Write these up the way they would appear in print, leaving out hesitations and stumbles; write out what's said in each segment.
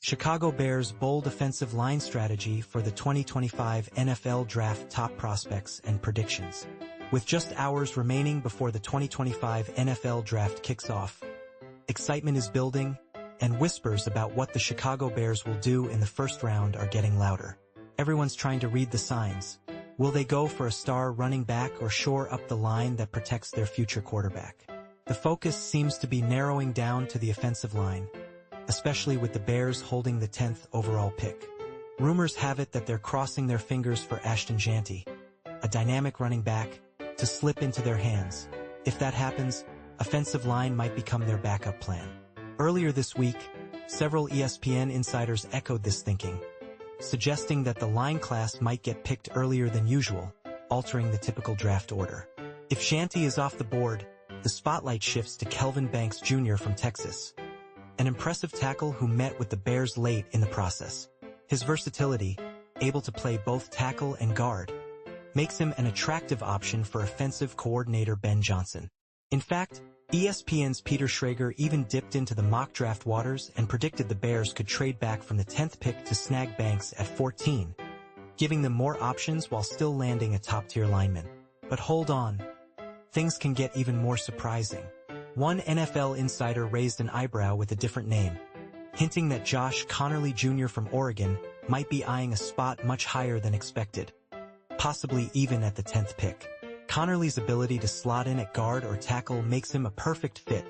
Chicago Bears' bold offensive line strategy for the 2025 NFL Draft top prospects and predictions. With just hours remaining before the 2025 NFL Draft kicks off, excitement is building, and whispers about what the Chicago Bears will do in the first round are getting louder. Everyone's trying to read the signs. Will they go for a star running back or shore up the line that protects their future quarterback? The focus seems to be narrowing down to the offensive line, especially with the Bears holding the 10th overall pick. Rumors have it that they're crossing their fingers for Ashton Jeanty, a dynamic running back, to slip into their hands. If that happens, offensive line might become their backup plan. Earlier this week, several ESPN insiders echoed this thinking, suggesting that the line class might get picked earlier than usual, altering the typical draft order. If Jeanty is off the board, the spotlight shifts to Kelvin Banks Jr. from Texas, an impressive tackle who met with the Bears late in the process. His versatility, able to play both tackle and guard, makes him an attractive option for offensive coordinator Ben Johnson. In fact, ESPN's Peter Schrager even dipped into the mock draft waters and predicted the Bears could trade back from the 10th pick to snag Banks at 14, giving them more options while still landing a top-tier lineman. But hold on, things can get even more surprising. One NFL insider raised an eyebrow with a different name, hinting that Josh Conerly Jr. from Oregon might be eyeing a spot much higher than expected, possibly even at the 10th pick. Conerly's ability to slot in at guard or tackle makes him a perfect fit,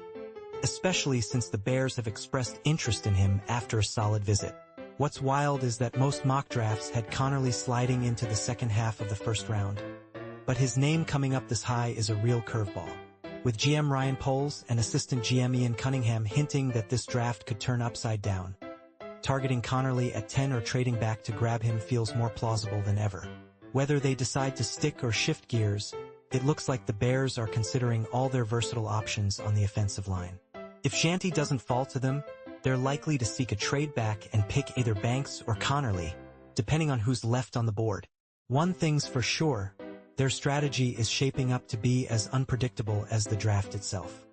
especially since the Bears have expressed interest in him after a solid visit. What's wild is that most mock drafts had Conerly sliding into the second half of the first round, but his name coming up this high is a real curveball, with GM Ryan Poles and assistant GM Ian Cunningham hinting that this draft could turn upside down. Targeting Conerly at 10 or trading back to grab him feels more plausible than ever. Whether they decide to stick or shift gears, it looks like the Bears are considering all their versatile options on the offensive line. If Jeanty doesn't fall to them, they're likely to seek a trade back and pick either Banks or Conerly, depending on who's left on the board. One thing's for sure, their strategy is shaping up to be as unpredictable as the draft itself.